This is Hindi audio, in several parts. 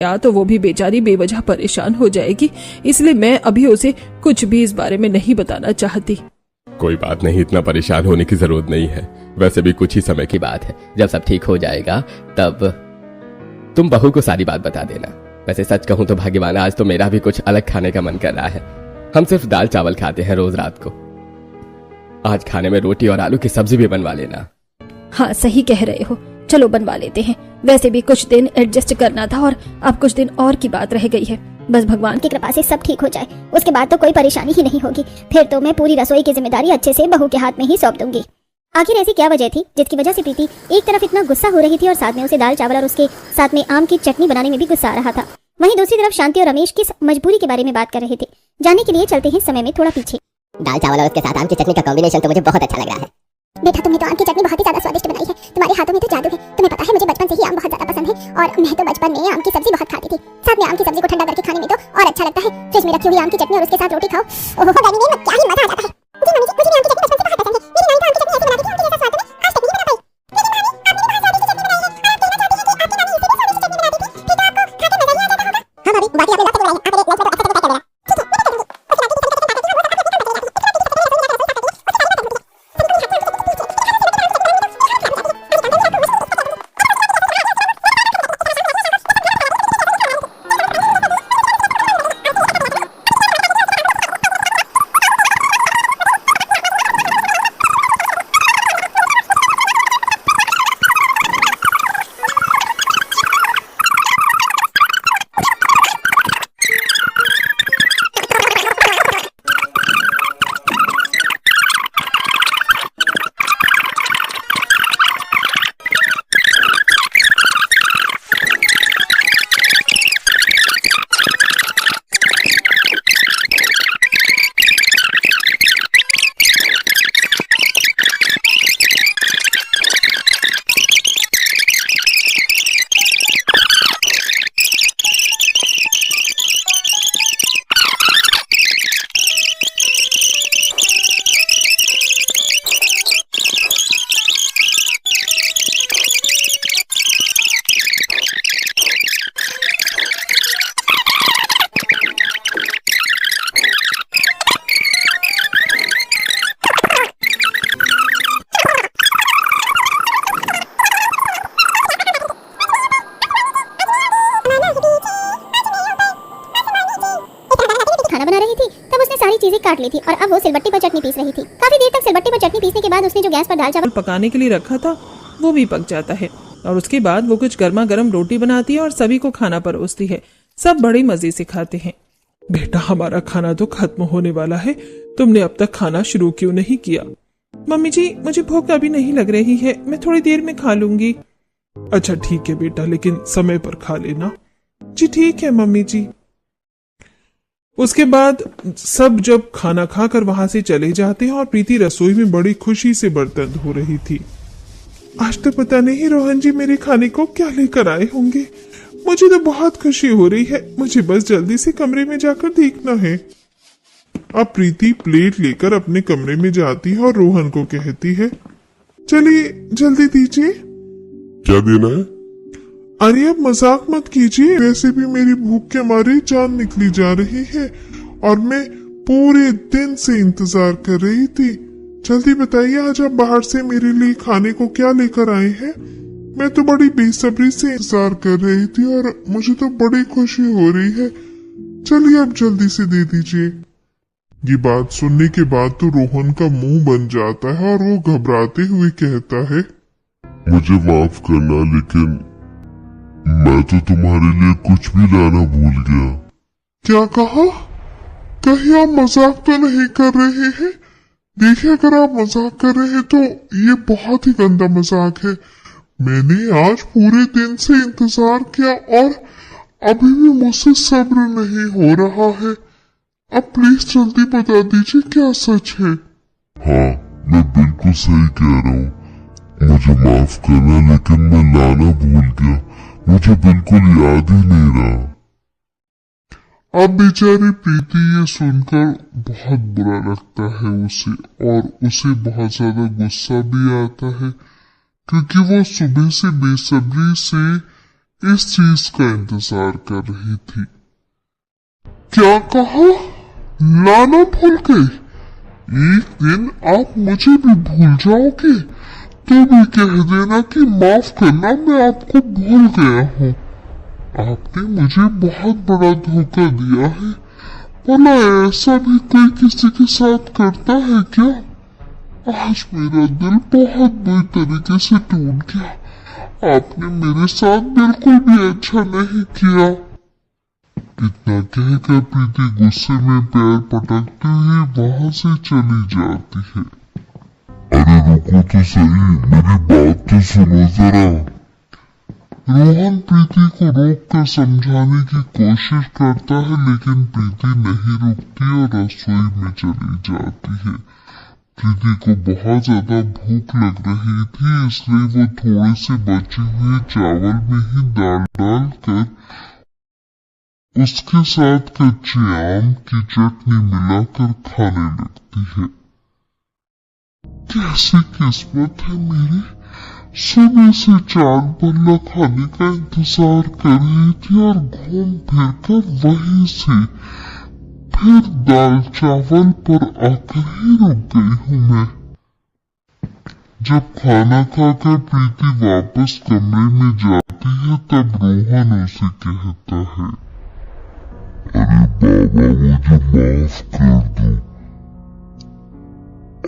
या तो वो भी बेचारी बेवजह परेशान हो जाएगी, इसलिए मैं अभी उसे कुछ भी इस बारे में नहीं बताना चाहती। कोई बात नहीं, इतना परेशान होने की जरूरत नहीं है। वैसे भी कुछ ही समय की बात है, जब सब ठीक हो जाएगा तब तुम बहू को सारी बात बता देना। वैसे सच कहूं तो भाग्यवान, आज तो मेरा भी कुछ अलग खाने का मन कर रहा है। हम सिर्फ दाल चावल खाते हैं रोज रात को। आज खाने में रोटी और आलू की सब्जी भी बनवा लेना। हाँ सही कह रहे हो, चलो बनवा लेते हैं। वैसे भी कुछ दिन एडजस्ट करना था और अब कुछ दिन और की बात रह गई है। बस भगवान की कृपा से सब ठीक हो जाए, उसके बाद तो कोई परेशानी ही नहीं होगी। फिर तो मैं पूरी रसोई की जिम्मेदारी अच्छे से बहू के हाथ में ही सौंप दूंगी। आखिर ऐसी क्या वजह थी जिसकी वजह से प्रीति एक तरफ इतना गुस्सा हो रही थी और साथ में उसे दाल चावल और उसके साथ में आम की चटनी बनाने में भी गुस्सा आ रहा था। वहीं दूसरी तरफ शांति और रमेश किस मजबूरी के बारे में बात कर रहे थे, जानने के लिए चलते हैं समय में थोड़ा पीछे। दाल चावल और उसके साथ आम की चटनी का कॉम्बिनेशन तो मुझे बहुत अच्छा लग रहा है। बेटा तुमने तो आम की चटनी बहुत ही ज्यादा स्वादिष्ट बनाई है, तुम्हारे हाथों में तो जादू है। तुम्हें पता है मुझे बचपन से ही आम बहुत ज्यादा पसंद है और मैं तो बचपन में आम की सब्जी बहुत खाती थी। साथ में आम की सब्जी को ठंडा करके खाने में तो और अच्छा लगता है। फ्रिज में रखी हुई आम की चटनी और उसके साथ रोटी खाओ, ओहो गर्मी में क्या ही मजा आ जाता है। जी मम्मी जी, मुझे भी आम की चटनी बचपन से बहुत पसंद है। मेरी नानी तो आम की चटनी ऐसे बनाती थी, उनके जैसा स्वाद में आज तक नहीं बना पाई। लेकिन भाभी आपने भी बहुत स्वादिष्ट चटनी बनाई है और आप कहना चाहती हैं कि आपकी नानी इससे भी स्वादिष्ट चटनी बनाती थी, फिर तो आपको खा के मजा ही आ जाता होगा। हां भाभी, बाकी आपने लास्ट बनाई है, आप एक लाइक पर अच्छा तरीका कर देना। ठीक है, मैं कर दूंगी। काट ली थी और अब वो सिलबट्टे पर चटनी पीस रही थी। काफी देर तक सिलबट्टे पर चटनी पीसने के बाद उसने जो गैस पर दाल चावल पकाने के लिए रखा था वो भी पक जाता है और उसके बाद वो कुछ गर्मा गर्म रोटी बनाती है और सभी को खाना परोसती है। सब बड़े मजे से खाते हैं। बेटा हमारा खाना तो खत्म होने वाला है, तुमने अब तक खाना शुरू क्यों नहीं किया? मम्मी जी मुझे भूख अभी नहीं लग रही है, मैं थोड़ी देर में खा लूंगी। अच्छा ठीक है बेटा, लेकिन समय पर खा लेना। जी ठीक है मम्मी जी। उसके बाद सब जब खाना खाकर वहां से चले जाते हैं और प्रीति रसोई में बड़ी खुशी से बर्तन धो रही थी। आज तो पता नहीं रोहन जी मेरे खाने को क्या लेकर आए होंगे, मुझे तो बहुत खुशी हो रही है। मुझे बस जल्दी से कमरे में जाकर देखना है। अब प्रीति प्लेट लेकर अपने कमरे में जाती है और रोहन को कहती है, चलिए जल्दी दीजिए। क्या देना है? अरे अब मजाक मत कीजिए, वैसे भी मेरी भूख के मारे जान निकली जा रही है और मैं पूरे दिन से इंतजार कर रही थी। जल्दी बताइए आज आप बाहर से मेरे लिए खाने को क्या लेकर आए हैं? मैं तो बड़ी बेसब्री से इंतजार कर रही थी और मुझे तो बड़ी खुशी हो रही है। चलिए आप जल्दी से दे दीजिए। ये बात सुनने के बाद तो रोहन का मुंह बन जाता है और वो घबराते हुए कहता है, मुझे माफ करना लेकिन मैं तो तुम्हारे लिए कुछ भी लाना भूल गया। क्या कहा? कहीं आप मजाक तो नहीं कर रहे हैं? देखिए अगर आप मजाक कर रहे हैं तो ये बहुत ही गंदा मजाक है। मैंने आज पूरे दिन से इंतजार किया और अभी भी मुझसे सब्र नहीं हो रहा है। अब प्लीज जल्दी बता दीजिए क्या सच है? हाँ मैं बिल्कुल सही कह रहा हूँ, मुझे माफ करना लेकिन मैं लाना भूल गया, मुझे बिल्कुल याद ही नहीं रहा। अब बेचारी प्रीति ये सुनकर बहुत बुरा लगता है उसे और उसे बहुत ज्यादा गुस्सा भी आता है क्योंकि वो सुबह से बेसब्री से इस चीज का इंतजार कर रही थी। क्या कहा? लाना भूल गई? एक दिन आप मुझे भी भूल जाओगे तो भी कह देना कि माफ करना, मैं आपको भूल गया हूँ। आपने मुझे बहुत बड़ा धोखा दिया है। भला ऐसा भी कोई किसी के साथ करता है क्या? आज मेरा दिल बहुत बुरी तरीके से टूट गया। आपने मेरे साथ बिल्कुल भी अच्छा नहीं किया। इतना कहकर प्रीति गुस्से में पैर पटकते हुए वहां से चली जाती है। अरे रुको तो सही, मेरी बात तो सुनो जरा। रोहन प्रीति को रोककर समझाने की कोशिश करता है, लेकिन प्रीति नहीं रुकती और रसोई में चली जाती है। प्रीति को बहुत ज्यादा भूख लग रही थी, इसलिए वो थोड़े से बचे हुए चावल में ही दाल डालकर उसके साथ कच्चे आम की चटनी मिलाकर खाने लगती है। कैसी किस्मत है मेरी, सुबह से चाट बल्ला खाने का इंतजार कर रही थी और घूम फिर कर वहीं से फिर दाल चावल पर आकर ही रुक गई हूँ मैं। जब खाना खाकर प्रीति वापस कमरे में जाती है तब रोहन उसे कहता है, अरे बाबा मुझे माफ कर दो,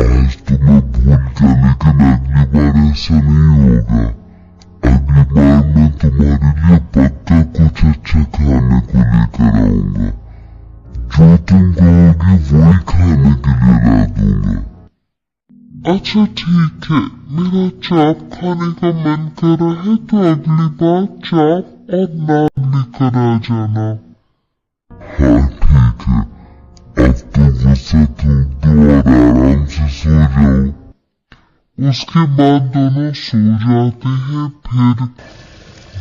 आज तो मैं भूल गया, लेकिन अगली बार ऐसा नहीं होगा। अगली बार मैं तुम्हारे लिए पक्का कुछ अच्छा खाने को लेकर आऊंगा। जो तुम कहोगी वही खाने के लिए ला दूंगा। अच्छा ठीक है, मेरा चाप खाने का मन कर रहा है तो अगली बार चाप और नान लेकर आ जाना। हाँ ठीक है, अब तो गुस्सा थूक दो और आराम से सो जाओ। उसके बाद दोनों सो जाते हैं। फिर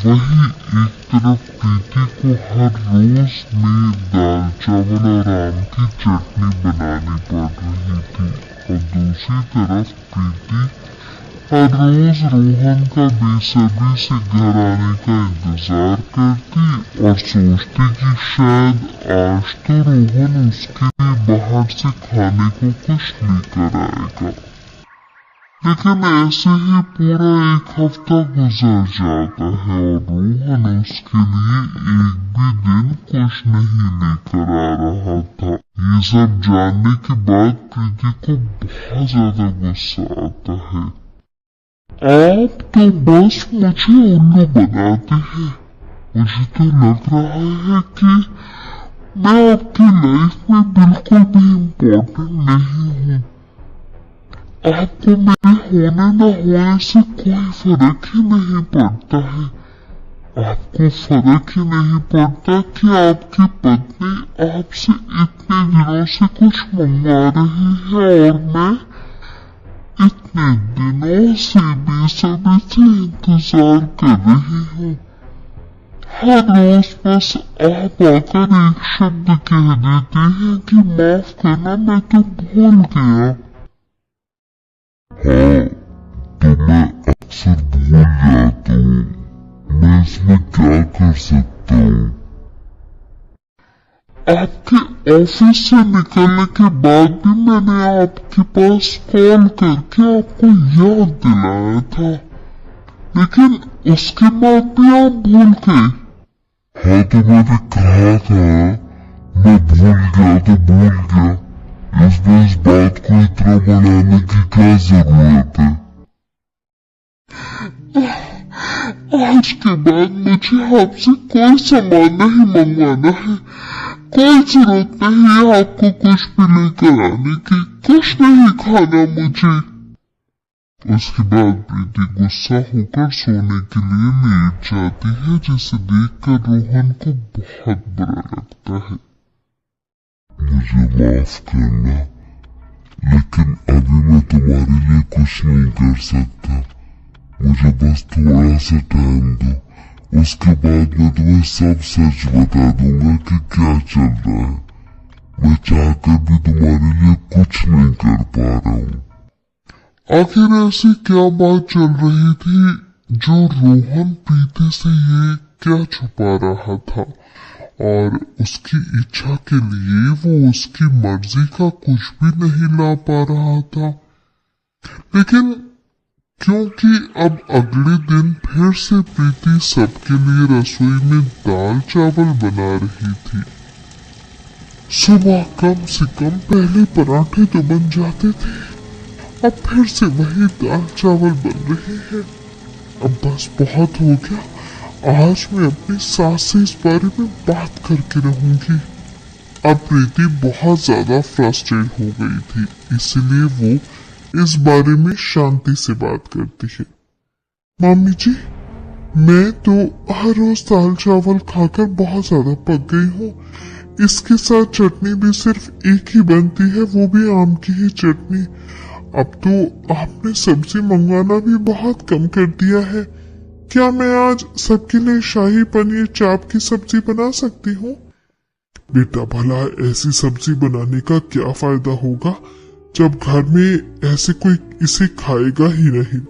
वही एक तरफ प्रीति को हर रोज में दाल चावल और आम की चटनी बनानी पड़ रही थी और दूसरी तरफ प्रीति हर रोज रोहन का बेसब्री से घर आने का इंतजार करती और सोचती कि शायद आज तो रोहन उसके लिए बाहर से खाने को कुछ लेकर आएगा। लेकिन ऐसे ही पूरा एक हफ्ता गुजर जाता है और रोहन उसके लिए एक भी दिन कुछ नहीं लेकर आ रहा था। ये सब जानने के बाद प्रीति को बहुत ज्यादा गुस्सा आता है। आप तो बस मुझे उल्लू बनाते हैं। मुझे तो लग रहा है कि मैं आपकी लाइफ में बिल्कुल भी इम्पोर्टेंट नहीं हूँ। आपको मेरे होने न होने से कोई फर्क ही नहीं पड़ता है। आपको फर्क ही नहीं पड़ता कि आपकी पत्नी आपसे इतने दिनों से कुछ मंगवा रही है और मैं इतने दिनों से बेसब्री से इंतजार कर रही हूँ। हर रोज बस आप आकर एक शब्द कह देते हैं कि माफ करना, मैं तो भूल गया। हाँ, तो मैं अक्सर भूल जाता हूँ, मैं इसमें क्या कर सकता हूँ। आपके ऑफिस से निकलने के बाद भी मैंने आपके पास कॉल करके आपको याद दिलाया था, लेकिन उसके बाद भी आप भूल गए। हाँ तो मैंने कहा था मैं भूल गया तो भूल गया, इसमें इस बात को इतना बनाने की क्या जरूरत है। आज के बाद मुझे आपसे कोई सामान नहीं मंगवाना है, कोई जरूरत नहीं है आपको कुछ भी लेकर आने की, कुछ नहीं खाना मुझे। उसके बाद प्रीति गुस्सा होकर सोने के लिए लेट जाती है, जिसे देखकर रोहन को बहुत बुरा लगता है। मुझे माफ करना, लेकिन अभी मैं तुम्हारे लिए कुछ नहीं कर सकता। मुझे बस थोड़ा सा टाइम दो, उसके बाद मैं तुम्हें सब सच बता दूंगा कि क्या चल रहा है। मैं चाहकर भी तुम्हारे लिए कुछ नहीं कर पा रहा हूँ। आखिर ऐसी क्या बात चल रही थी जो रोहन प्रीति से ये क्या छुपा रहा था और उसकी इच्छा के लिए वो उसकी मर्जी का कुछ भी नहीं ला पा रहा था। लेकिन क्योंकि अब अगले दिन फिर से प्रीति सबके लिए रसोई में दाल चावल बना रही थी। सुबह कम से कम पहले पराठे तो बन जाते थे, अब फिर से वही दाल चावल बन रहे हैं। अब बस बहुत हो गया, आज मैं अपनी सास से इस बारे में बात करके रहूंगी। अब प्रीति बहुत ज्यादा फ्रस्ट्रेट हो गई थी, इसलिए वो इस बारे में शांति से बात करती है। मम्मी जी, मैं तो हर रोज दाल चावल खाकर बहुत ज्यादा पक गई हूँ। इसके साथ चटनी भी सिर्फ एक ही बनती है, वो भी आम की ही चटनी। अब तो आपने सब्जी मंगवाना भी बहुत कम कर दिया है। क्या मैं आज सबके लिए शाही पनीर चाप की सब्जी बना सकती हूँ? बेटा, भला ऐसी सब्जी बनाने का क्या फायदा होगा जब घर में ऐसे कोई इसे खाएगा ही नहीं।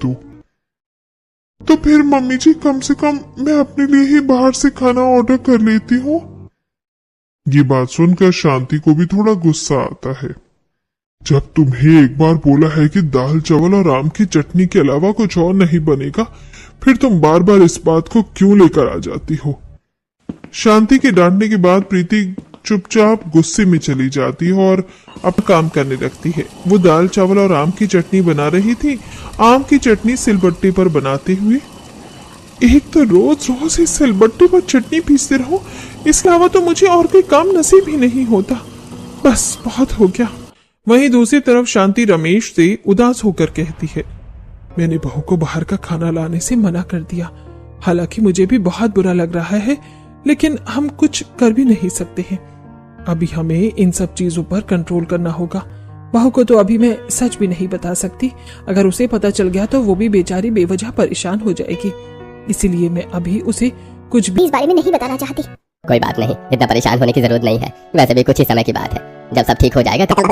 तो फिर मम्मी जी, कम से कम मैं अपने लिए ही बाहर से खाना ऑर्डर कर लेती हूँ। ये बात सुनकर शांति को भी थोड़ा गुस्सा आता है। जब तुम्हें एक बार बोला है कि दाल चावल और आम की चटनी के अलावा कुछ और नहीं बनेगा, फिर तुम बार बार इस बात को क्यों लेकर आ जाती हो? शांति के डांटने के बाद प्रीति चुपचाप गुस्से में चली जाती है और अपना काम करने लगती है। वो दाल चावल और आम की चटनी बना रही थी। आम की चटनी सिलबट्टे पर बनाते हुए, एक तो रोज रोज इस सिलबट्टे पर चटनी पीसते रहो, इसके अलावा तो मुझे और कोई काम नसीब ही नहीं होता। बस बहुत हो गया। वहीं दूसरी तरफ शांति रमेश से उदास होकर कहती है, मैंने बहू को बाहर का खाना लाने से मना कर दिया। हालांकि मुझे भी बहुत बुरा लग रहा है, लेकिन हम कुछ कर भी नहीं सकते हैं। अभी हमें इन सब चीजों पर कंट्रोल करना होगा। बहू को तो अभी मैं सच भी नहीं बता सकती। अगर उसे पता चल गया तो वो भी बेचारी बेवजह परेशान हो जाएगी। इसीलिए मैं अभी उसे कुछ भी इस बारे में नहीं बताना चाहती। कोई बात नहीं, इतना परेशान होने की जरूरत नहीं है। वैसे भी कुछ ही समय की बात है, जब सब ठीक हो जाएगा तो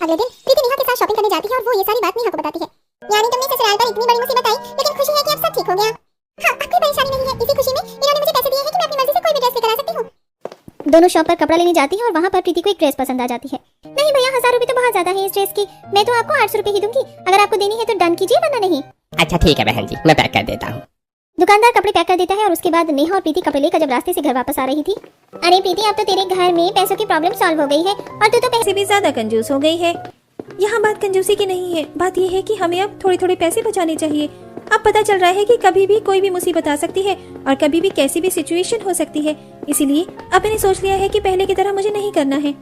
अगले दिन प्रीति नेहा के साथ शॉपिंग करने जाती है और वो ये सारी बात नेहा को बताती है। यानी तुमने ससुराल पर इतनी बड़ी मुसीबत आई, लेकिन खुशी है कि अब सब ठीक हो गया। हाँ, अब कोई परेशानी नहीं है। इसी खुशी में इन्होंने मुझे पैसे दिए हैं कि मैं अपनी मर्जी से कोई भी ड्रेस लेकर आ सकती हूँ। दोनों शॉप पर कपड़ा लेने जाती है और वहाँ पर प्रीति को एक ड्रेस पसंद आ जाती है। नहीं भैया, 1000 रुपए तो बहुत ज्यादा है इस ड्रेस की। मैं तो आपको 800 रुपए ही दूंगी। अगर आपको देनी है तो डन कीजिए, वरना नहीं। अच्छा ठीक है बहन जी, मैं पैक कर देता हूँ। दुकानदार कपड़े पैक कर देता है और उसके बाद नेहा और प्रीति कपड़े लेकर जब रास्ते से घर वापस आ रही थी, अरे प्रीति, अब तो तेरे घर में पैसों की प्रॉब्लम सॉल्व हो गई है और तू तो पैसे भी ज्यादा कंजूस हो गई है। यहाँ बात कंजूसी की नहीं है, बात यह है कि हमें अब थोड़े थोड़े पैसे बचाने चाहिए। अब पता चल रहा है कि कभी भी कोई भी मुसीबत आ सकती है और कभी भी कैसी भी सिचुएशन हो सकती है। इसीलिए अब मैंने सोच लिया है कि पहले की तरह मुझे नहीं करना है।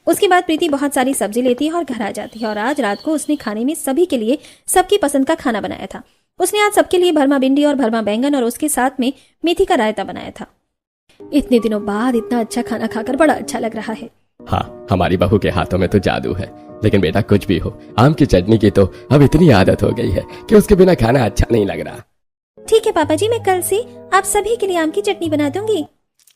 उसके बाद प्रीति बहुत सारी सब्जी लेती है और घर आ जाती है और आज रात को उसने खाने में सभी के लिए सबकी पसंद का खाना बनाया था। उसने आज सबके लिए भरमा भिंडी और भरमा बैंगन और उसके साथ में मेथी का रायता बनाया था। इतने दिनों बाद इतना अच्छा खाना खाकर बड़ा अच्छा लग रहा है। हाँ, हमारी बहू के हाथों में तो जादू है। लेकिन बेटा कुछ भी हो, आम की चटनी की तो अब इतनी आदत हो गई है कि उसके बिना खाना अच्छा नहीं लग रहा। ठीक है पापा जी, मैं कल से आप सभी के लिए आम की चटनी बना दूंगी।